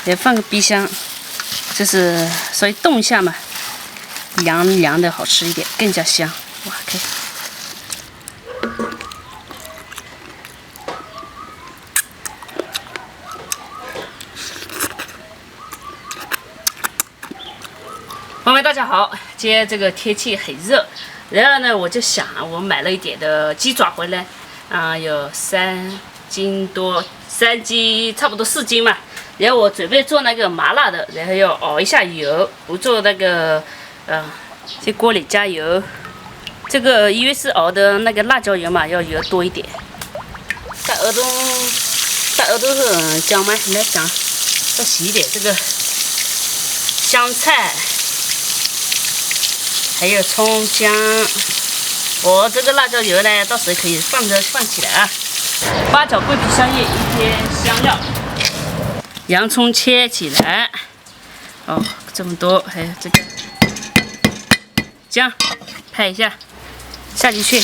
也放个冰箱，就是稍微冻一下嘛，凉凉的好吃一点，更加香。哇，看。朋友们，大家好！今天这个天气很热，然后呢，我就想，我买了一点的鸡爪回来，有3斤多，3斤差不多4斤嘛。然后我准备做那个麻辣的，然后要熬一下油，不做那个，这锅里加油。这个因为是熬的那个辣椒油嘛，要油多一点。大鹅冬是姜吗？来姜，要洗一点这个香菜。还有葱姜，我这个辣椒油呢，到时候可以放起来啊。八角、桂皮、香叶一些香料，洋葱切起来，哦，这么多，还有这个姜，拍一下，下进去，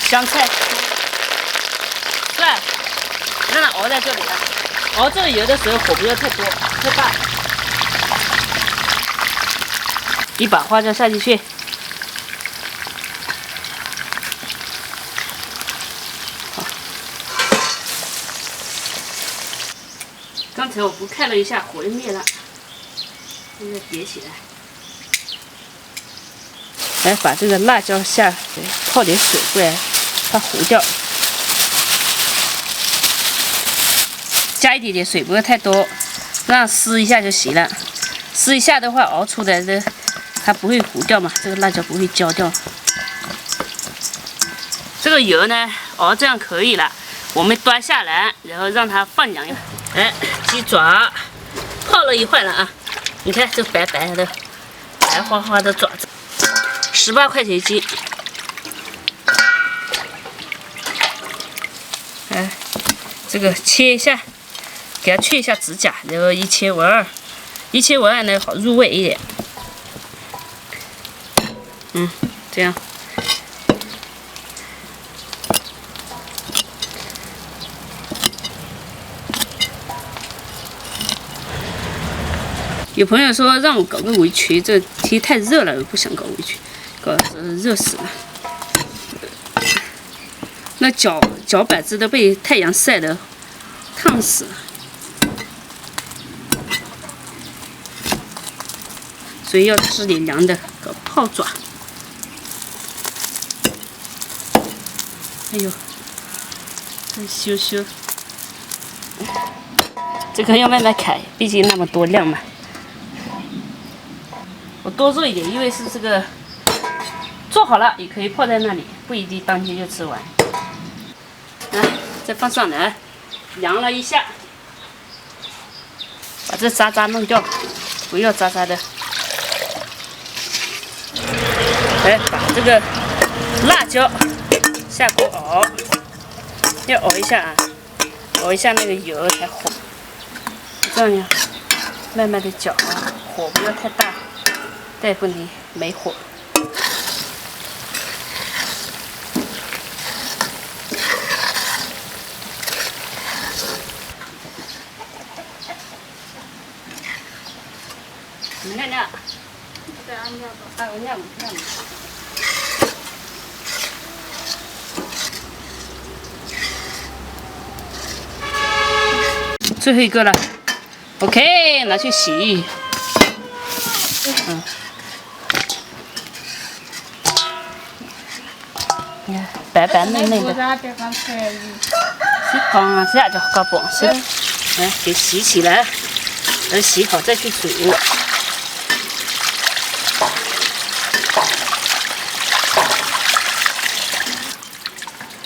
香菜、蒜，让它熬在这里了。熬这个油的时候，火不要太多，太大。一把花椒下进去，好。刚才我不看了一下，火又灭了，现在叠起来。来，把这个辣椒泡点水过来，怕糊掉。加一点点水，不要太多，让湿一下就行了。湿一下的话，熬出来的。它不会糊掉嘛，这个辣椒不会焦掉。这个油呢，熬这样可以了。我们端下来，然后让它放凉一会儿。哎，鸡爪泡了一会了啊！你看这白白的、白花花的爪子，18块钱一斤。哎，这个切一下，给它去一下指甲，然后1切为2，1切为2呢好入味一点。这样，有朋友说让我搞个围裙，这天太热了，我不想搞围裙，搞热死了。那脚板子都被太阳晒得烫死了，所以要吃点凉的，搞泡爪。哎呦，再修修，这个要慢慢开，毕竟那么多量嘛。我多做一点，因为是这个做好了也可以泡在那里，不一定当天就吃完。来，再放上来，凉了一下，把这渣渣弄掉，不要渣渣的。来，把这个辣椒。下锅熬，要熬一下啊，熬一下那个油才火。这样慢慢的搅啊，火不要太大，再不能没火。亮亮，再按亮吧，亮。最后一个了 ，OK， 拿去洗。你看白白嫩嫩的。是放下就搞不是的，来给洗起来，等洗好再去煮。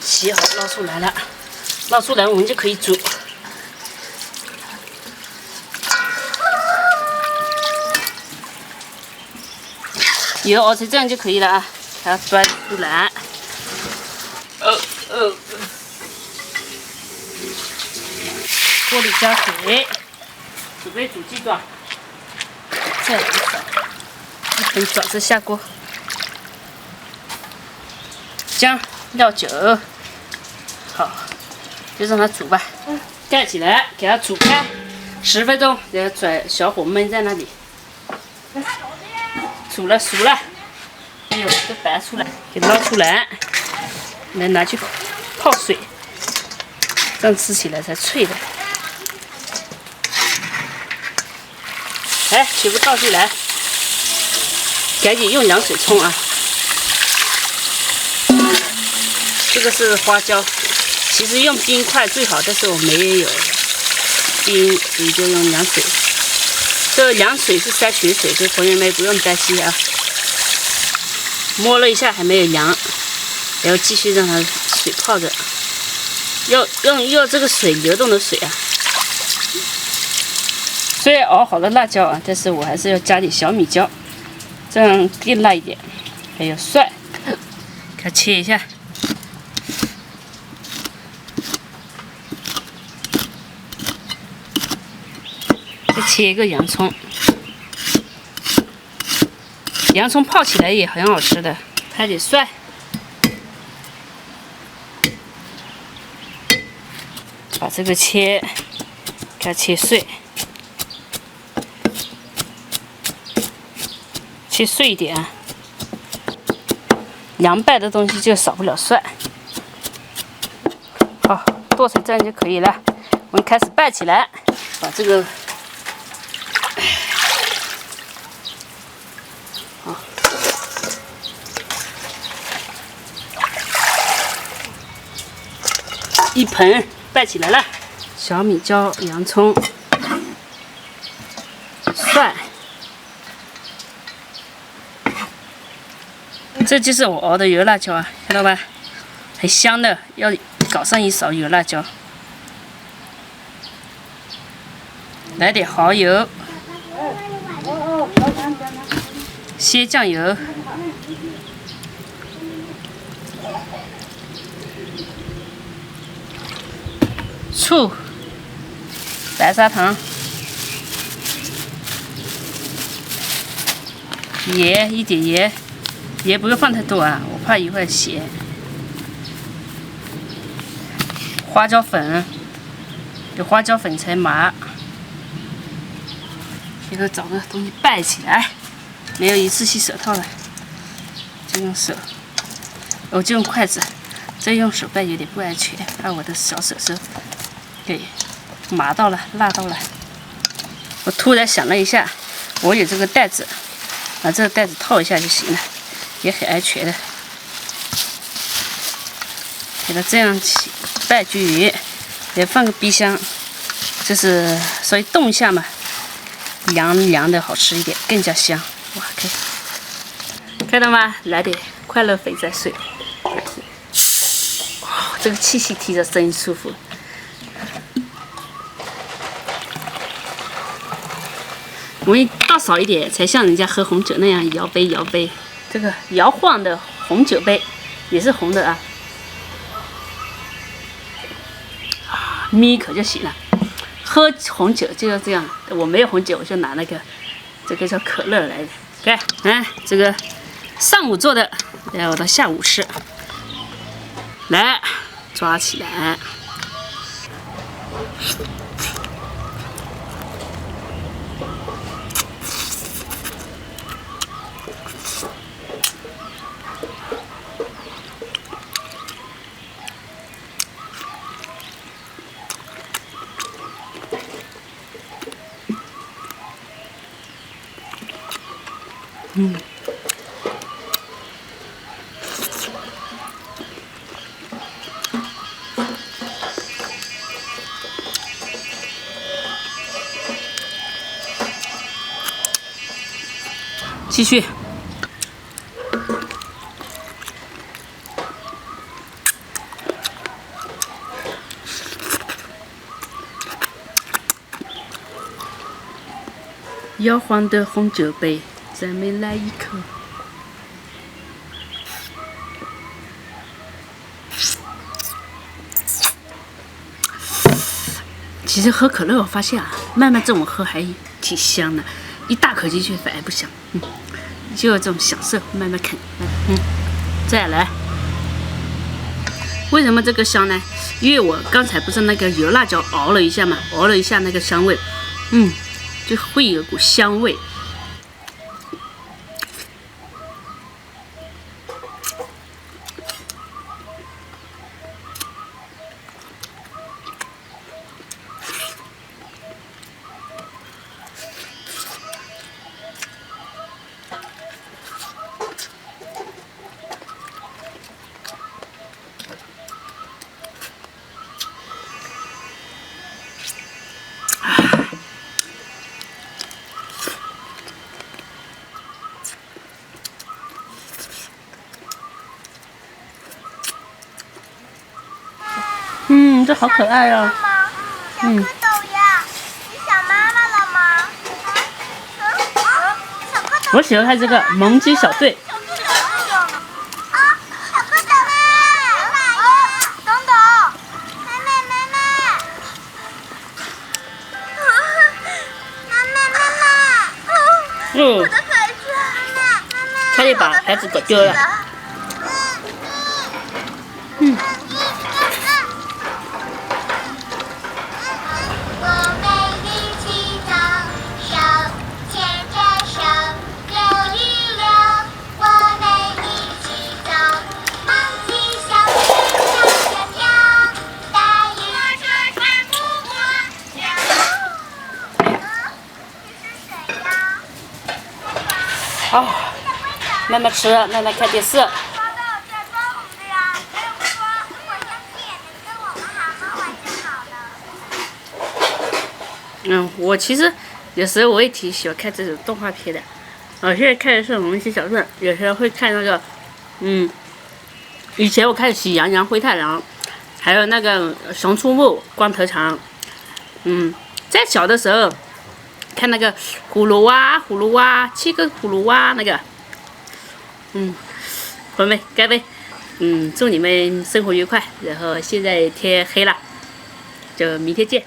洗好捞出来了，捞出来我们就可以煮。油熬成这样就可以了啊，把它端出来。锅里加水，准备煮鸡爪。再来1盆爪子下锅，姜、料酒，好，就让它煮吧。盖起来，给它煮开10分钟，然后转小火焖在那里。煮了熟了，哎呦，都白出来，给捞出来，来拿去泡水，这样吃起来才脆的。哎，全部倒进来，赶紧用凉水冲啊！这个是花椒，其实用冰块最好，但是我没有冰，所以就用凉水。这个凉水是山泉水，所以朋友们不用担心啊。摸了一下还没有凉，然后继续让它水泡着，要这个水流动的水啊。虽然熬好了辣椒啊，但是我还是要加点小米椒，这样更辣一点。还有蒜，给它切一下。再切一个洋葱，洋葱泡起来也很好吃的。拍点蒜，把这个给它切碎，切碎一点啊。凉拌的东西就少不了蒜。好，剁成这样就可以了。我们开始拌起来，把这个。一盆拌起来了，小米椒、洋葱、蒜，这就是我熬的油辣椒啊，看到吧？很香的，要搞上一勺油辣椒，来点蚝油、鲜酱油。醋、白砂糖、盐，一点盐，盐不用放太多啊，我怕一会儿咸。花椒粉，有花椒粉才麻。然后找个东西拌起来，没有一次性手套了，就用手，我就用筷子，这用手拌有点不安全，怕我的小手手。对，麻到了，辣到了。我突然想了一下，我有这个袋子，把这个袋子套一下就行了，也很安全的。给它这样起拌均匀，也放个冰箱，就是稍微冻一下嘛，凉凉的好吃一点，更加香。哇，看到吗？来点快乐肥仔水，哇，这个气息听着真舒服。我们倒少一点，才像人家喝红酒那样摇杯摇杯。这个摇晃的红酒杯也是红的啊，抿一口就行了。喝红酒就要这样，我没有红酒，我就拿这个叫可乐来的。看，这个上午做的，然后到下午吃。来，抓起来。继续。摇晃的红酒杯，咱们来一口。其实喝可乐，我发现啊，慢慢这种喝还挺香的，一大口进去反而不香。就有这种享受，慢慢啃。再来。为什么这个香呢？因为我刚才不是那个油辣椒熬了一下嘛，熬了一下那个香味，就会有股香味。这好可爱啊！小蝌蚪呀，你想妈妈了吗？小蝌蚪。我喜欢看这个萌鸡小队。小蝌蚪啊，小蝌蚪妹，等等，妹妹，我的孩子，差点把孩子搞丢了。好，慢慢吃，慢慢看电视。我其实有时候我也挺喜欢看这种动画片的。我现在看的是《萌鸡小镇》，有时候会看那个，以前我看《喜羊羊灰太狼》，还有那个《熊出没》《光头强》。在小的时候看那个葫芦娃，7个葫芦娃那个。朋友们干杯！祝你们生活愉快。然后现在天黑了，就明天见。